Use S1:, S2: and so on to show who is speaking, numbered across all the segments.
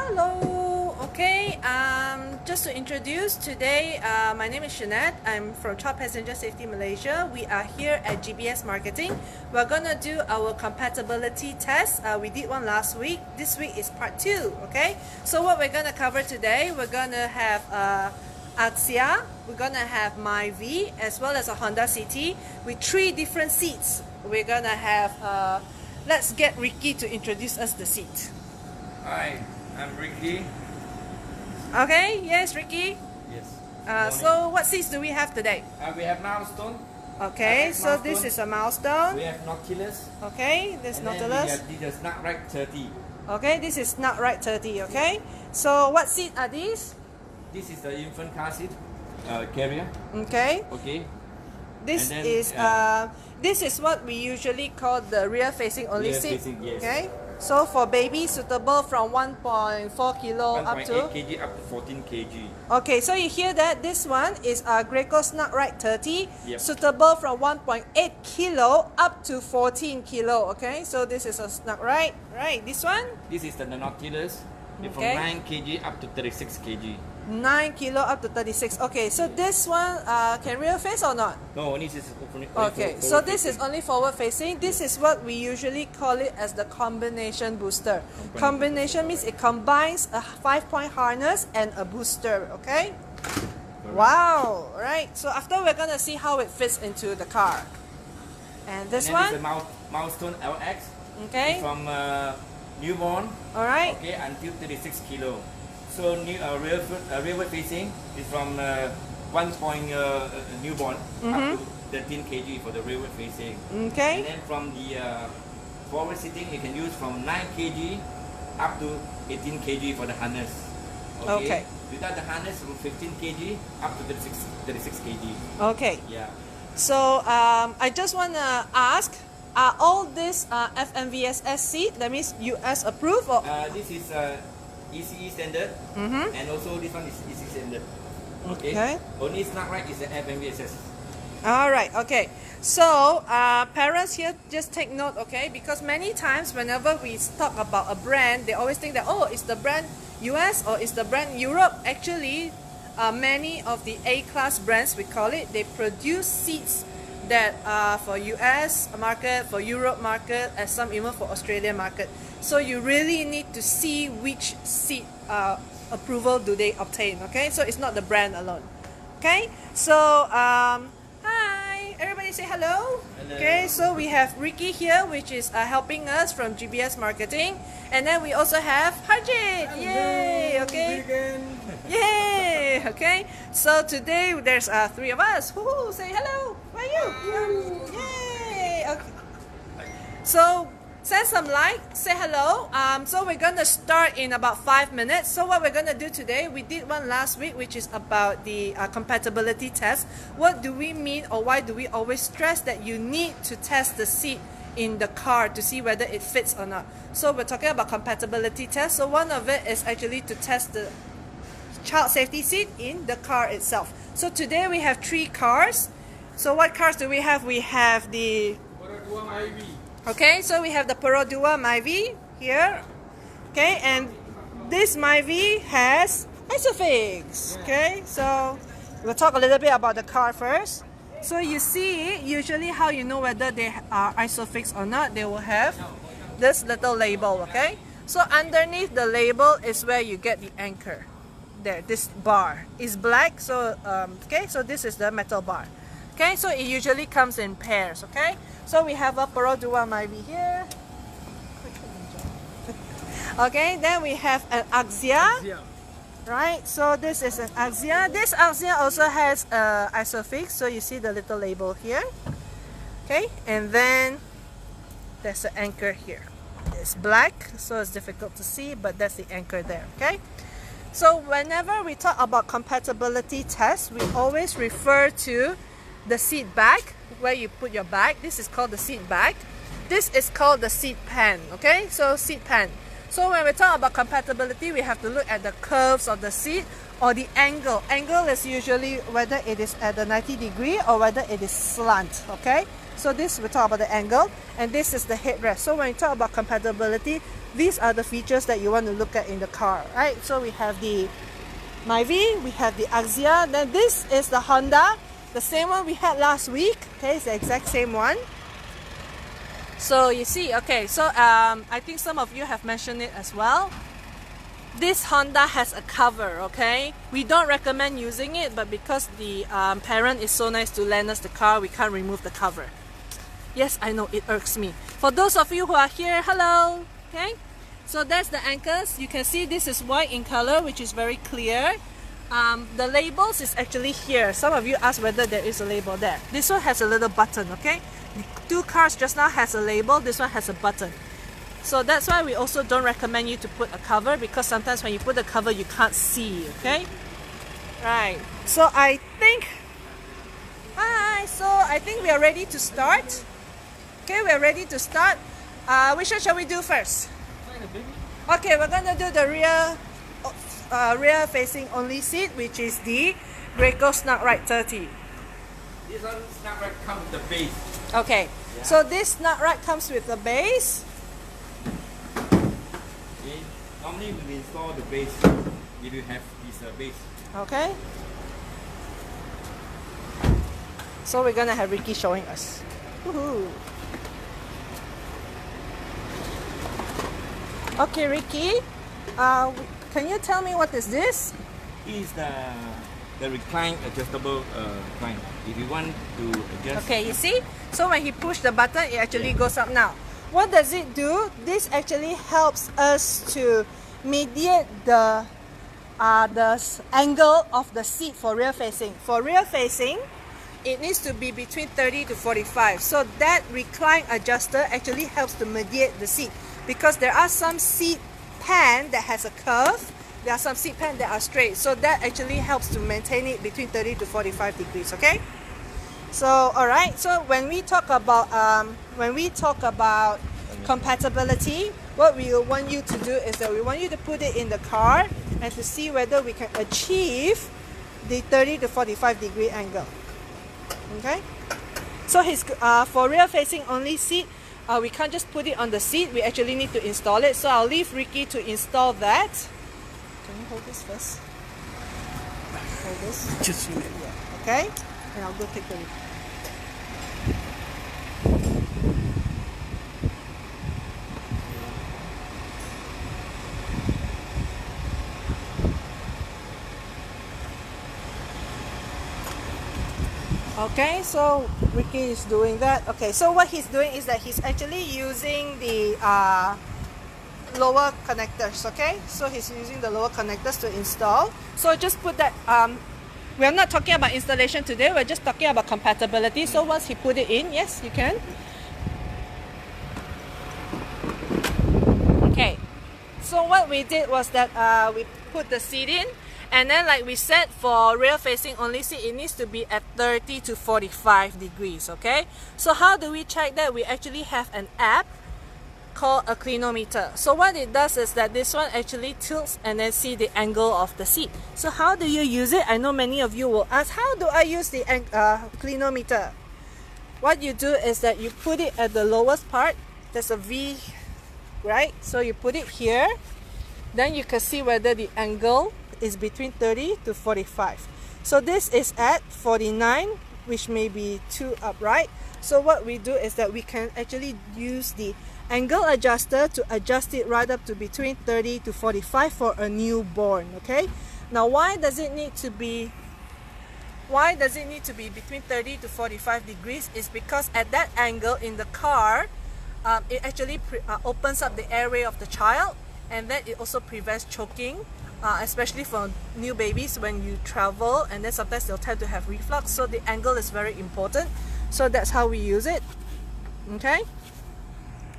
S1: Hello. Okay. Just to introduce today, my name is Jeanette. I'm from Child Passenger Safety Malaysia. We are here at GBS Marketing. We're gonna do our compatibility test. We did one last week. This week is part 2. Okay. So what we're gonna cover today, we're gonna have Axia. We're gonna have MyV as well as a Honda CT with 3 different seats. We're gonna have. Let's get Ricky to introduce us the seat.
S2: Hi, I'm Ricky.
S1: Okay, yes, Ricky.
S2: Yes.
S1: So what seats do we have today?
S2: We have milestone.
S1: Okay, so
S2: milestone.
S1: this is a milestone.
S2: We have Nautilus.
S1: Okay, this
S2: and
S1: Nautilus.
S2: Then we have the Snapdragon 30.
S1: Okay, this is Snapdragon 30. Okay, so what seat are these?
S2: This is the infant car seat carrier.
S1: Okay.
S2: Okay.
S1: This
S2: then,
S1: is this is what we usually call the rear-facing only seat.
S2: Rear-facing, yes.
S1: Okay. So for babies, suitable from 1.4 kilo up
S2: 1.8
S1: to.
S2: kg up to 14 kg.
S1: Okay, so you hear that this one is a Graco Snapdragon 30,
S2: Yep.
S1: suitable from 1.8 kilo up to 14 kilo. Okay, so this is a Snapdragon, right? This one?
S2: This is the Nautilus. It's
S1: Okay.
S2: from 9 kg up to 36 kg.
S1: 9 kilo up to 36. Okay, so this one can rear face or not?
S2: No, this is only
S1: Okay,
S2: for
S1: so this is
S2: facing.
S1: only forward facing. This is what we usually call it as the combination booster. Combination means it combines a 5-point harness and a booster. Okay. Wow. Right. So after we're gonna see how it fits into the car. And this
S2: And then
S1: one.
S2: is the milestone LX.
S1: Okay.
S2: From newborn.
S1: All right.
S2: Okay, until 36 kilo. So rearward facing is from newborn up to 13 kg for the rearward facing.
S1: Okay.
S2: And then from the forward sitting, you can use from 9 kg up to 18 kg for the harness.
S1: Okay.
S2: Without the harness, from 15 kg up to 36 kg.
S1: Okay.
S2: Yeah.
S1: So I just wanna ask, are all this FMVSS seat? That means US approved or?
S2: This is ECE standard, and also this one is ECE standard.
S1: Okay.
S2: Only Snapdragon is the FMVSS.
S1: All right. Okay. So parents here, just take note, okay? Because many times whenever we talk about a brand, they always think that, oh, it's the brand US or it's the brand Europe. Actually, many of the A-class brands, we call it, they produce seats that are for US market, for Europe market, and some even for Australian market. So you really need to see which seat approval do they obtain, okay? So it's not the brand alone, okay? So hi, everybody say hello.
S2: Hello.
S1: Okay, so we have Ricky here, which is helping us from GBS Marketing, and then we also have Harjit. Yay! Okay. Yay! Okay. So today there's 3 of us. Woohoo! Say hello. Where are you? Yay! Okay. So send some like, say hello. So we're gonna start in about 5 minutes. So what we're gonna do today, we did one last week, which is about the compatibility test. What do we mean, or why do we always stress that you need to test the seat in the car to see whether it fits or not? So we're talking about compatibility test. So one of it is actually to test the child safety seat in the car itself. So today we have 3 cars. So what cars do we have? We have the okay, so we have the Proton MyV here. Okay, and this MyV has Isofix. Okay, so we'll talk a little bit about the car first. So you see, usually how you know whether they are Isofix or not, they will have this little label, okay? So underneath the label is where you get the anchor. There, this bar is black, so okay, so this is the metal bar. Okay, so it usually comes in pairs, okay? So we have a Proton MyV here. Okay, then we have an Axia. Right, so this is an Axia. This Axia also has Isofix, so you see the little label here. Okay, and then there's the anchor here. It's black, so it's difficult to see, but that's the anchor there, okay? So whenever we talk about compatibility tests, we always refer to the seat back, where you put your bag. This is called the seat back. This is called the seat pan, okay? So seat pan. So when we talk about compatibility, we have to look at the curves of the seat or the angle. Angle is usually whether it is at the 90 degree or whether it is slant, okay? So this, we talk about the angle, and this is the headrest. So when you talk about compatibility, these are the features that you want to look at in the car, right? So we have the Myvi, we have the Axia, then this is the Honda, the same one we had last week, okay, it's the exact same one. So you see, okay, so I think some of you have mentioned it as well. This Honda has a cover, okay? We don't recommend using it, but because the parent is so nice to lend us the car, we can't remove the cover. Yes, I know, it irks me. For those of you who are here, hello, okay? So that's the anchors. You can see this is white in color, which is very clear. The labels is actually here. Some of you asked whether there is a label there. This one has a little button, okay? The two cars just now has a label, this one has a button. So that's why we also don't recommend you to put a cover, because sometimes when you put a cover you can't see, okay? Right. So I think we are ready to start. Okay, we are ready to start. Which one shall we do first? Okay, we're gonna do the rear facing only seat, which is the Graco Snug-Ride 30.
S2: This one Snug-Ride comes with the base.
S1: Okay, yeah. So this Snug-Ride comes with the base.
S2: Okay. Normally we install the base if you have this base.
S1: Okay. So we're gonna have Ricky showing us. Woohoo! Okay, Ricky, can you tell me what is this?
S2: This is the recline adjustable recline. If you want to adjust.
S1: Okay, you see? So when he pushed the button, it actually goes up now. What does it do? This actually helps us to mediate the angle of the seat for rear facing. For rear facing, it needs to be between 30 to 45. So that recline adjuster actually helps to mediate the seat, because there are some seat pan that has a curve, there are some seat pan that are straight. So that actually helps to maintain it between 30 to 45 degrees, okay? So, alright, so when we talk about compatibility, what we want you to do is that we want you to put it in the car and to see whether we can achieve the 30 to 45 degree angle. Okay? So his for rear facing only seat, we can't just put it on the seat, we actually need to install it. So I'll leave Ricky to install that. Can you hold this first? Hold this.
S2: Just use it.
S1: Yeah. Okay? And I'll go take the Ricky. Okay, so Ricky is doing that. Okay, so what he's doing is that he's actually using the lower connectors, okay? So he's using the lower connectors to install. So just put that, we're not talking about installation today, we're just talking about compatibility. So once he put it in, yes, you can. Okay, so what we did was that we put the seat in, and then like we said, for rear facing only seat, it needs to be at 30 to 45 degrees, okay? So how do we check that? We actually have an app called a clinometer. So what it does is that this one actually tilts and then see the angle of the seat. So how do you use it? I know many of you will ask, how do I use the clinometer? What you do is that you put it at the lowest part. There's a V, right? So you put it here. Then you can see whether the angle is between 30 to 45. So this is at 49, which may be too upright. So what we do is that we can actually use the angle adjuster to adjust it right up to between 30 to 45 for a newborn, okay? Now why does it need to be between 30 to 45 degrees? Is because at that angle in the car, it actually opens up the airway of the child, and then it also prevents choking, especially for new babies when you travel, and then sometimes they'll tend to have reflux. So the angle is very important. So that's how we use it. Okay,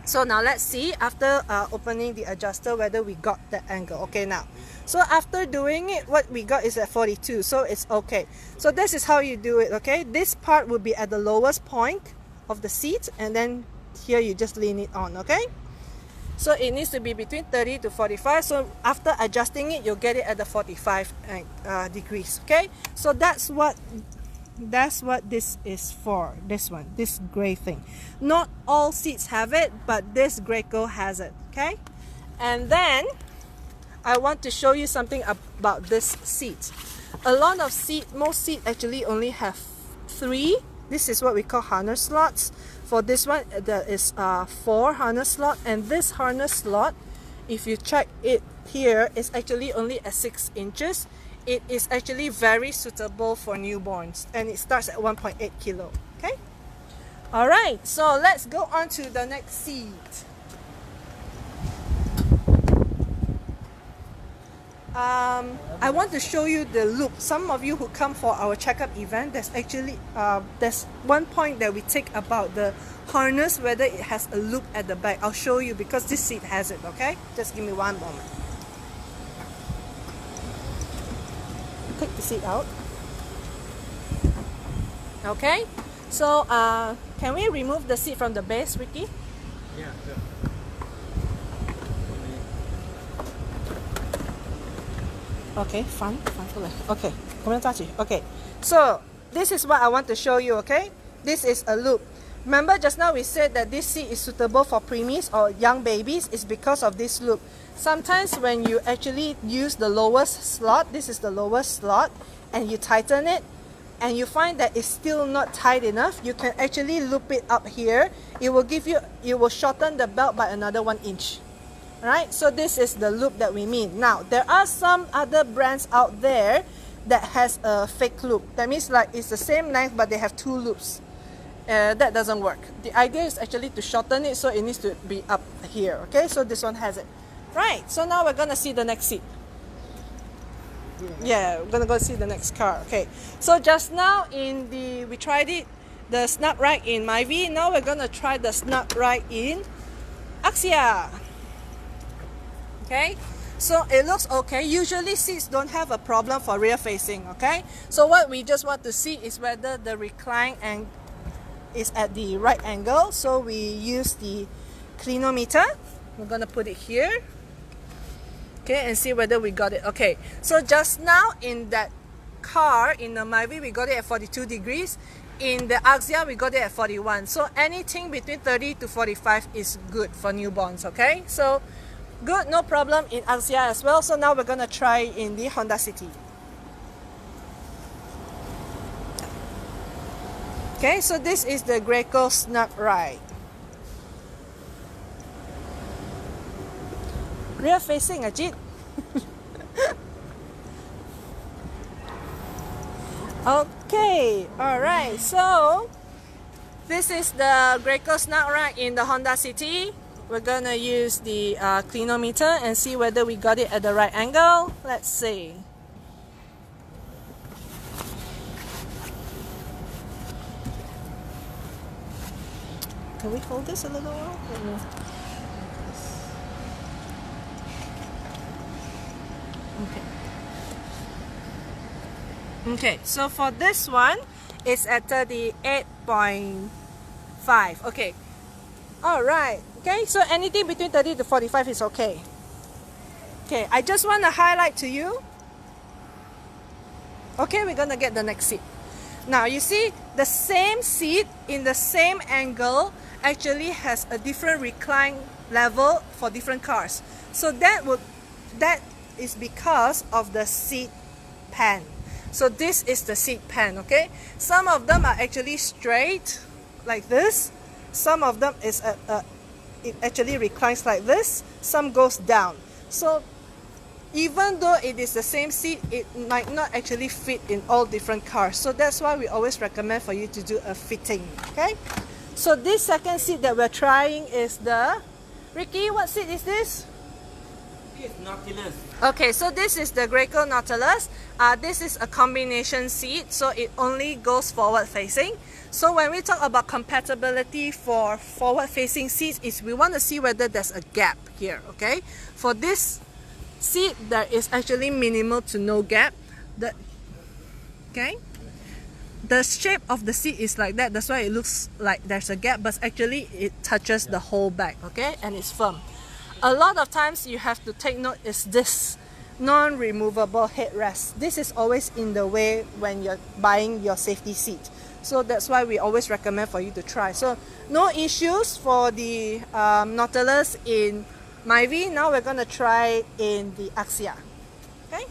S1: so now let's see after opening the adjuster whether we got the angle. Okay, now so after doing it, what we got is at 42, so it's okay. So this is how you do it. Okay, this part will be at the lowest point of the seat, and then here you just lean it on. Okay, so it needs to be between 30 to 45. So after adjusting it, you'll get it at the 45 degrees. Okay, so that's what That's what this is for. This one, this gray thing. Not all seats have it, but this Graco has it. Okay, and then I want to show you something about this seat. A lot of most seats actually only have 3. This is what we call harness slots. For this one, there is 4 harness slot, and this harness slot, if you check it here, is actually only at 6 inches. It is actually very suitable for newborns, and it starts at 1.8 kilo. Okay. All right. So let's go on to the next seat. I want to show you the loop. Some of you who come for our checkup event, there's actually there's one point that we take about the harness, whether it has a loop at the back. I'll show you because this seat has it. Okay, just give me one moment. Take the seat out. Okay, so can we remove the seat from the base, Ricky?
S2: Yeah, sure.
S1: Okay, fun. Okay, okay, so this is what I want to show you. Okay, this is a loop. Remember just now we said that this seat is suitable for preemies or young babies. It's because of this loop. Sometimes when you actually use the lowest slot, this is the lowest slot, and you tighten it, and you find that it's still not tight enough, you can actually loop it up here. It will shorten the belt by another 1 inch. Right, so this is the loop that we mean. Now, there are some other brands out there that has a fake loop. That means like it's the same length, but they have 2 loops. That doesn't work. The idea is actually to shorten it, so it needs to be up here. Okay, so this one has it. Right, so now we're gonna see the next seat. Yeah, we're gonna go see the next car. Okay, so just now we tried it, the snap rack in Myvi. Now we're gonna try the snap rack in Axia. Okay, so it looks okay. Usually seats don't have a problem for rear facing. Okay, so what we just want to see is whether the recline and is at the right angle. So we use the clinometer. We're gonna put it here. Okay, and see whether we got it. Okay, so just now in that car in the Myvi, we got it at 42 degrees. In the Axia, we got it at 41. So anything between 30 to 45 is good for newborns. Okay, so good, no problem in Axia as well. So now we're gonna try in the Honda City. Okay, so this is the Graco snap ride. Rear facing, Ajit. Okay, alright, so this is the Graco snap ride in the Honda City. We're gonna use the clinometer and see whether we got it at the right angle. Let's see. Can we hold this a little while? Okay. Okay, so for this one, it's at 38.5. Okay. Alright. Okay, so anything between 30 to 45 is okay. Okay, I just want to highlight to you. Okay, we're gonna get the next seat. Now you see the same seat in the same angle actually has a different recline level for different cars. So that is because of the seat pan. So this is the seat pan. Okay, some of them are actually straight like this. Some of them is it actually reclines like this. Some goes down. So even though it is the same seat, it might not actually fit in all different cars. So that's why we always recommend for you to do a fitting. Okay, so this second seat that we're trying is the Ricky, what seat is this?
S2: It's Nautilus.
S1: Okay, so this is the Graco Nautilus. This is a combination seat, so it only goes forward facing. So when we talk about compatibility for forward facing seats, is we want to see whether there's a gap here. Okay, for this seat there is actually minimal to no gap. The shape of the seat is like that. That's why it looks like there's a gap, but actually it touches the whole back. Okay, and it's firm. A lot of times you have to take note is this non-removable headrest. This is always in the way when you're buying your safety seat. So that's why we always recommend for you to try. So no issues for the Nautilus in Myvi. Now we're going to try in the Axia. Okay.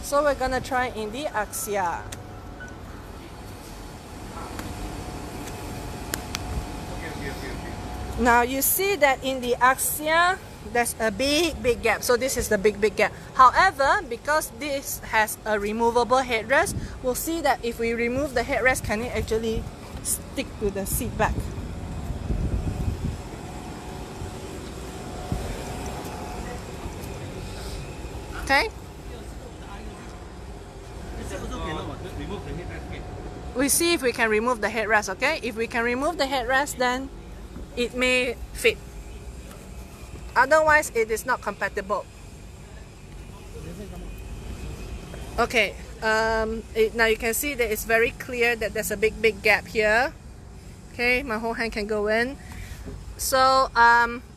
S1: So we're going to try in the Axia. Now you see that in the Axia there's a big gap. So this is the big gap. However, because this has a removable headrest, we'll see that if we remove the headrest, can it actually stick to the seat back? Okay. We see if we can remove the headrest. Okay, if we can remove the headrest, then it may fit. Otherwise, it is not compatible. Okay, now you can see that it's very clear that there's a big gap here. Okay, my whole hand can go in. So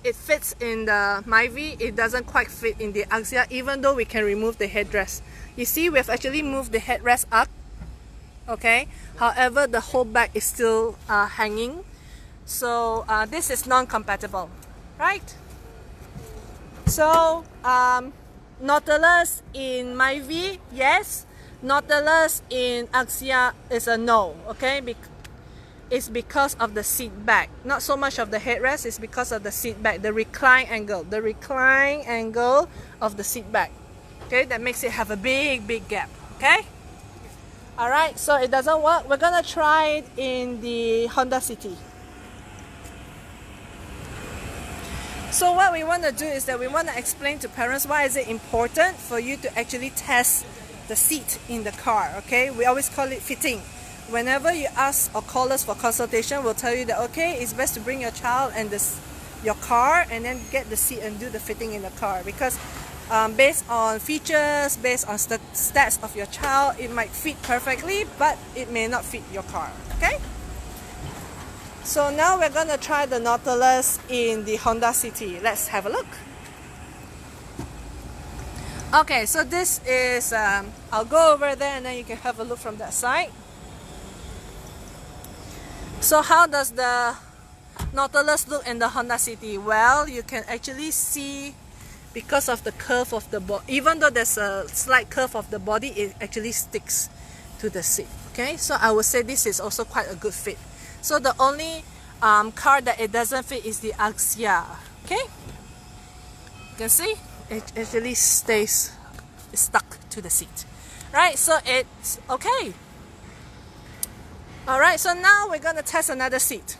S1: it fits in the Myvi. It doesn't quite fit in the Axia, even though we can remove the headrest. You see, we've actually moved the headrest up. Okay, however, the whole back is still hanging. So this is non-compatible, right? So Nautilus in Myvi, yes. Nautilus in Axia is a no. Okay, it's because of the seat back, not so much of the headrest. It's because of the seat back, the recline angle of the seat back. Okay, that makes it have a big gap. Okay. All right, so it doesn't work. We're gonna try it in the Honda City. So what we want to do is that we want to explain to parents why is it important for you to actually test the seat in the car. Okay, we always call it fitting. Whenever you ask or call us for consultation, we'll tell you that okay, it's best to bring your child and your car and then get the seat and do the fitting in the car, because based on features, based on stats of your child, it might fit perfectly, but it may not fit your car. Okay. So now we're going to try the Nautilus in the Honda City. Let's have a look. Okay, so this is, I'll go over there and then you can have a look from that side. So how does the Nautilus look in the Honda City? Well, you can actually see because of the curve of the body, even though there's a slight curve of the body, it actually sticks to the seat. Okay, so I would say this is also quite a good fit. So the only car that it doesn't fit is the Axia. Okay, you can see it actually stays stuck to the seat. Right, so it's okay. All right, so now we're going to test another seat.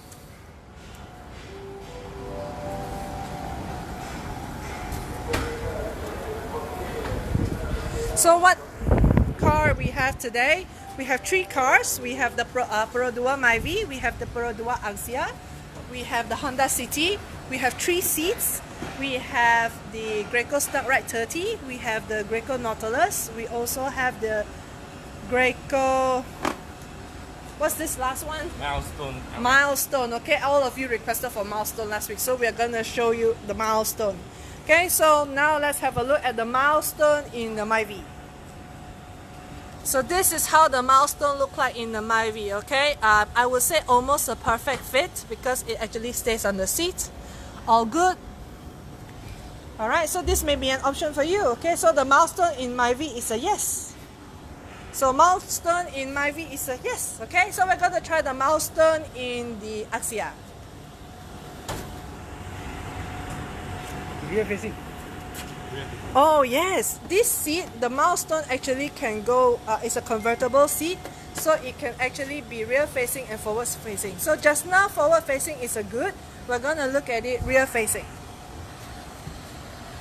S1: So what car we have today? We have three cars. We have the Perodua Myvi, we have the Perodua Axia, we have the Honda City. We have three seats. We have the Graco Stuckride 30, we have the Graco Nautilus, we also have the Graco, what's this last one?
S2: Milestone.
S1: Milestone. Okay, all of you requested for Milestone last week, so we are going to show you the Milestone. Okay, so now let's have a look at the Milestone in the Myvi. So this is how the Milestone look like in the Myvi. Okay, I would say almost a perfect fit because it actually stays on the seat. All good. Alright, so this may be an option for you. Okay, so the Milestone in Myvi is a yes. So Milestone in Myvi is a yes. Okay, so we're going to try the Milestone in the Axia.
S3: Rear facing.
S1: Oh yes, this seat, the Milestone actually can go, it's a convertible seat, so it can actually be rear facing and forward facing. So just now forward facing is a good, we're going to look at it rear facing.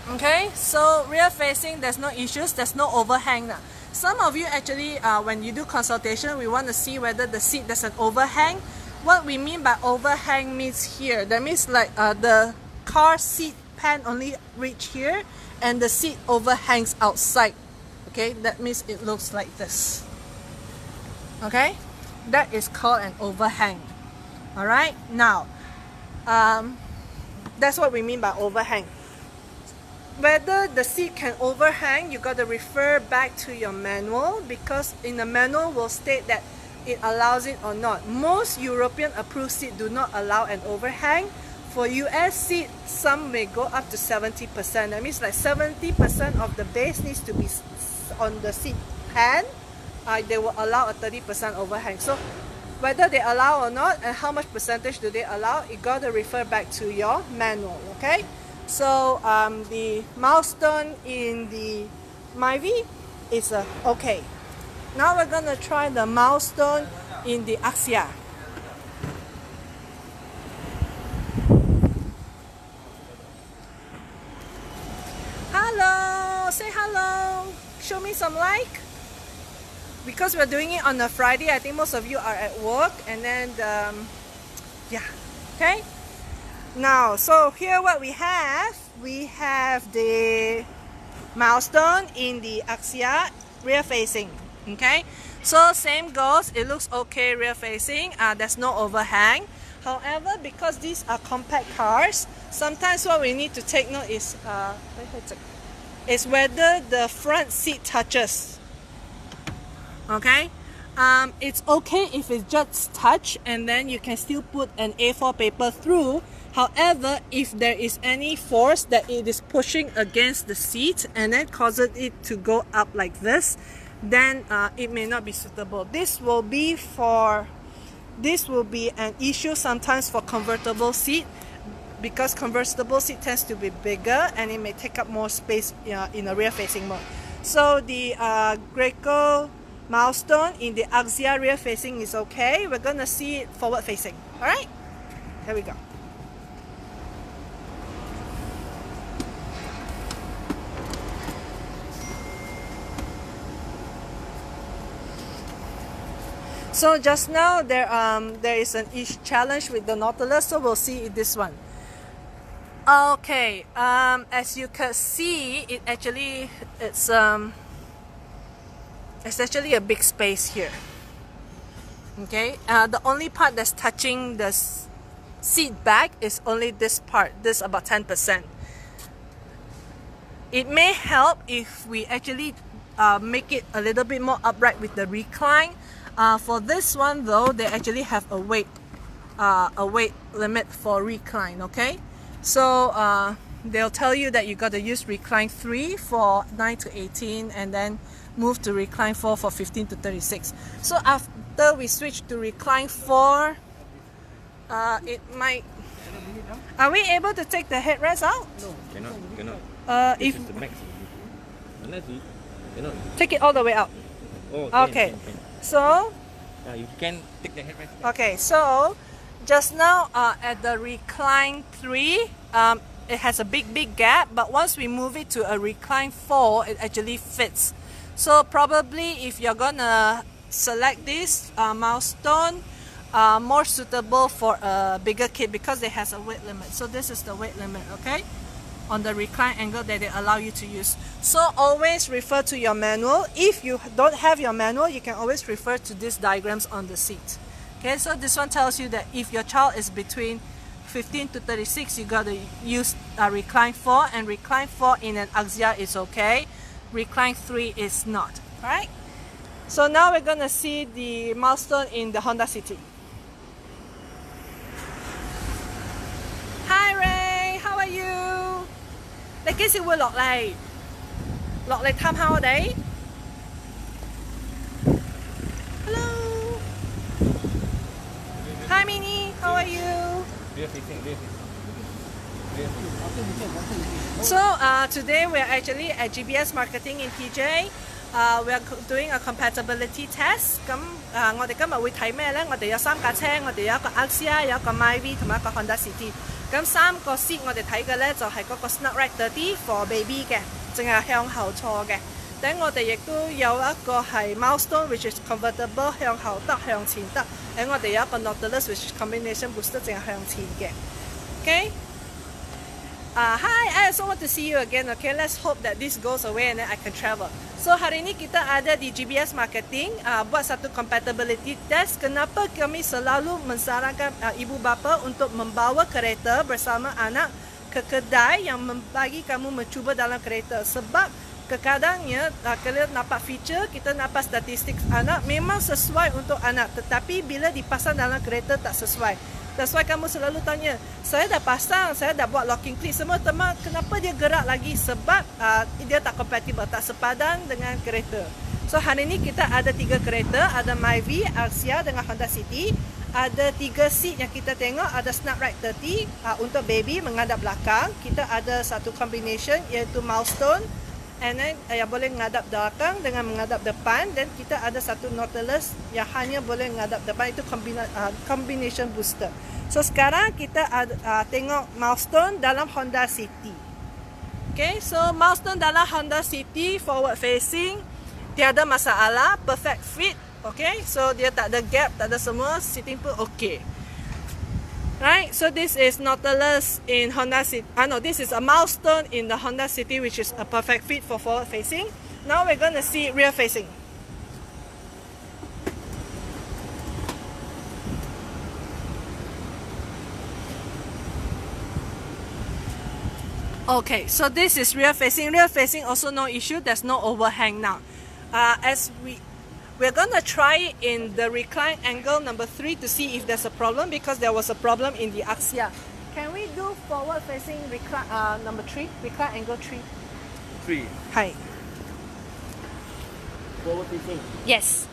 S1: Okay, so rear facing, there's no issues, there's no overhang now. Some of you actually, when you do consultation, we want to see whether the seat there's an overhang. What we mean by overhang means here, that means like the car seat pan only reach here and the seat overhangs outside. Okay, that means it looks like this. Okay, that is called an overhang. Alright, now that's what we mean by overhang. Whether the seat can overhang, you got to refer back to your manual, because in the manual will state that it allows it or not. Most European approved seats do not allow an overhang. For US seat, some may go up to 70%. That means like 70% of the base needs to be on the seat pan. They will allow a 30% overhang. So whether they allow or not and how much percentage do they allow, you got to refer back to your manual, okay? So the milestone in the Myvi is okay. Now we're gonna try the milestone in the Axia. Hello, say hello. Show me some like. Because we're doing it on a Friday, I think most of you are at work, and then yeah, okay. Now, so here what we have the milestone in the Axia rear facing. Okay, so same goes, it looks okay rear facing, there's no overhang. However, because these are compact cars, sometimes what we need to take note is whether the front seat touches. Okay, it's okay if it just touch and then you can still put an A4 paper through. However, if there is any force that it is pushing against the seat and then causes it to go up like this, then it may not be suitable. This will be an issue sometimes for convertible seat, because convertible seat tends to be bigger and it may take up more space in a rear facing mode. So the Graco milestone in the Axia rear facing is okay. We're gonna see it forward facing. Alright, here we go. So just now there is an challenge with the Nautilus, so we'll see this one. Okay, as you can see, it's actually a big space here. Okay, the only part that's touching the seat back is only this part. This about 10%. It may help if we actually make it a little bit more upright with the recline. For this one though, they actually have a weight limit for recline. Okay, so they'll tell you that you got to use recline 3 for 9 to 18 and then move to recline 4 for 15 to 36. So after we switch to recline 4, it might... Are we able to take the headrest out?
S2: No, cannot.
S1: If
S2: the max. Unless you cannot.
S1: Take it all the way out.
S2: Oh,
S1: okay.
S2: Can.
S1: So
S2: You can take the headrest.
S1: okay, so just now at the recline 3, it has a big gap, but once we move it to a recline 4, it actually fits. So probably if you're gonna select this milestone, more suitable for a bigger kid, because it has a weight limit. So this is the weight limit, okay, on the recline angle that they allow you to use. So always refer to your manual. If you don't have your manual, you can always refer to these diagrams on the seat. Okay, so this one tells you that if your child is between 15 to 36, you got to use recline 4, and recline 4 in an Axia is okay. Recline 3 is not. Alright? So now we're going to see the milestone in the Honda City. Hi Ray, how are you? 你幾時會落嚟？落嚟探下我哋？ Hello. Hi Minnie, how are you? So today we are actually at GBS Marketing in PJ. We are doing a compatibility test. 咁我哋今日會睇咩呢？我哋有3架車，我哋有一個 Axia， 有一個 Myvi 同埋一個 Honda City。咁3個 seat 我哋睇嘅呢就係嗰個 Snug Rack 30 for baby 嘅，淨係向後坐嘅。等我哋亦都有一個係 milestone which is convertible 向後得向前得。誒我哋有一個 Nautilus which is combination booster 淨係向前嘅。OK。Hi, I also want to see you again. Okay, let's hope that this goes away and then I can travel. So hari ini kita ada di GBS Marketing buat satu compatibility test. Kenapa kami selalu mensarankan ibu bapa untuk membawa kereta bersama anak ke kedai yang bagi kamu mencuba dalam kereta. Sebab kadang-kadangnya kalau nampak feature, kita nampak statistik anak memang sesuai untuk anak, tetapi bila dipasang dalam kereta tak sesuai. That's why kamu selalu tanya, saya dah pasang, saya dah buat locking clip semua, teman, kenapa dia gerak lagi? Sebab dia tak compatible, tak sepadan dengan kereta. So hari ni kita ada 3 kereta, ada Myvi, Axia dengan Honda City. Ada 3 seat yang kita tengok, ada Snapdragon 30 untuk baby menghadap belakang. Kita ada satu combination iaitu milestone, and then yang boleh menghadap belakang dengan menghadap depan, dan kita ada satu Nautilus yang hanya boleh menghadap depan, itu combination booster. So sekarang kita tengok milestone dalam Honda City. Okay, so milestone dalam Honda City forward facing, tiada masalah, perfect fit. Okay, so dia tak ada gap, tak ada semua, sitting pun okay. Right, so this is Nautilus in Honda City. No, this is a milestone in the Honda City, which is a perfect fit for forward facing. Now we're going to see rear facing. Okay, so this is rear facing. Rear facing also no issue. There's no overhang now. We're gonna try in the recline angle number 3 to see if there's a problem, because there was a problem in the Axia. Can we do forward facing recline number 3, recline angle 3?
S2: 3.
S1: Hi.
S2: Forward facing.
S1: Yes.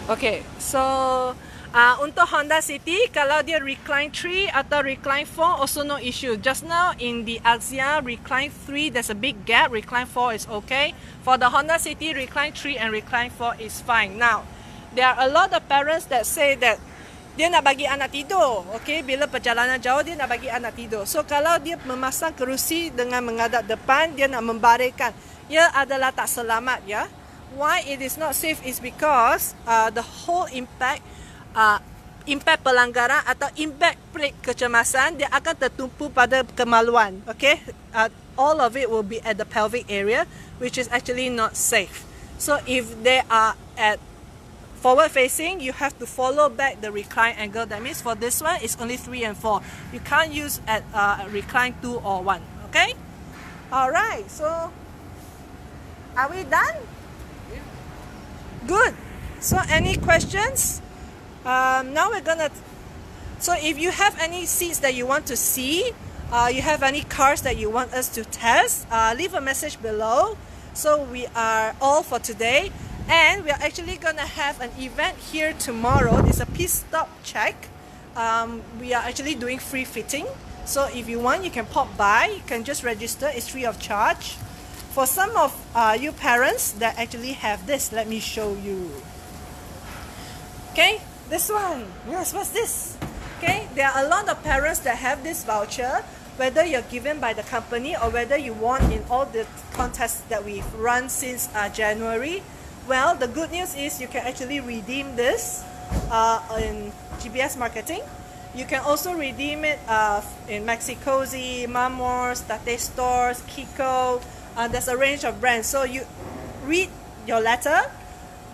S1: Okay, so untuk Honda City, kalau dia recline 3 atau recline 4 also no issue. Just now in the Axia recline 3 there's a big gap, recline 4 is okay. For the Honda City, recline 3 and recline 4 is fine. Now, there are a lot of parents that say that dia nak bagi anak tidur, okay, bila perjalanan jauh dia nak bagi anak tidur. So kalau dia memasang kerusi dengan menghadap depan, dia nak membaringkan, ia adalah tak selamat, ya. Why it is not safe is because the whole impact pelanggaran atau impact plate kecemasan dia akan tertumpu pada kemaluan. Okay, all of it will be at the pelvic area, which is actually not safe. So if they are at forward facing, you have to follow back the recline angle. That means for this one it's only 3 and 4. You can't use at recline 2 or 1. Okay, alright, so are we done? Yeah. Good. So any questions? Now we're gonna, so if you have any seats that you want to see, you have any cars that you want us to test, leave a message below. So we are all for today, and we are actually gonna have an event here tomorrow. It's a pit stop check. We are actually doing free fitting, so if you want you can pop by, you can just register, it's free of charge. For some of you parents that actually have this, let me show you. Okay, this one. Yes, what's this? Okay, there are a lot of parents that have this voucher, whether you're given by the company or whether you won in all the contests that we've run since January. Well, the good news is you can actually redeem this in GBS Marketing. You can also redeem it in Maxi-Cosi, Mamors, Tate Stores, Kiko. There's a range of brands. So you read your letter.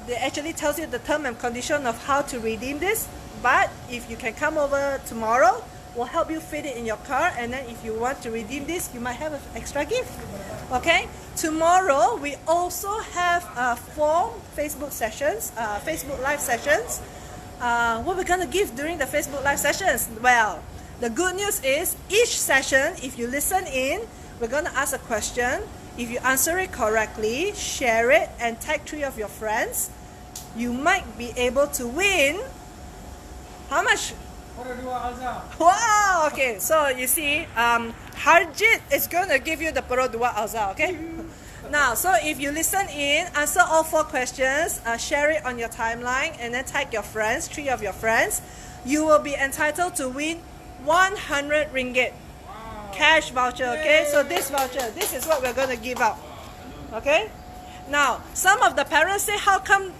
S1: It actually tells you the term and condition of how to redeem this. But if you can come over tomorrow, we'll help you fit it in your car. And then if you want to redeem this, you might have an extra gift. Okay? Tomorrow, we also have 4 Facebook sessions, Facebook Live sessions. What we're going to give during the Facebook Live sessions? Well, the good news is each session, if you listen in, we're going to ask a question. If you answer it correctly, share it, and tag 3 of your friends, you might be able to win. How much? Wow! Okay, so you see, Harjit is going to give you the Pro 2 Alza, okay? Now, so if you listen in, answer all 4 questions, share it on your timeline, and then tag your friends, 3 of your friends, you will be entitled to win 100 ringgit. Cash voucher, okay? So this voucher, this is what we're going to give out, okay? Now, some of the parents say, how come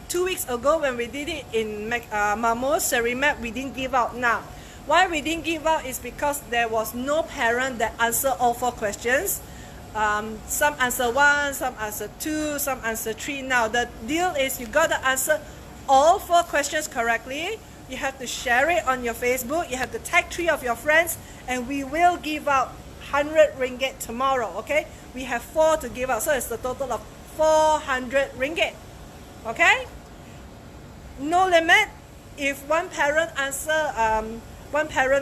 S1: 2 weeks ago when we did it in Mamo, Cerimap, we didn't give out now? Why we didn't give out is because there was no parent that answered all 4 questions. Some answer 1, some answer 2, some answer 3. Now, the deal is you got to answer all 4 questions correctly. You have to share it on your Facebook. You have to tag 3 of your friends, and we will give out 100 ringgit tomorrow, okay? We have 4 to give out, so it's a total of 400 ringgit, okay? No limit. If one parent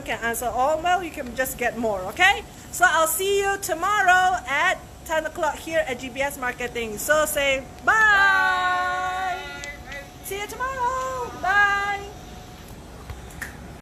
S1: can answer all, well, you can just get more, okay? So I'll see you tomorrow at 10 o'clock here at GBS Marketing. So say bye. See you tomorrow. Bye.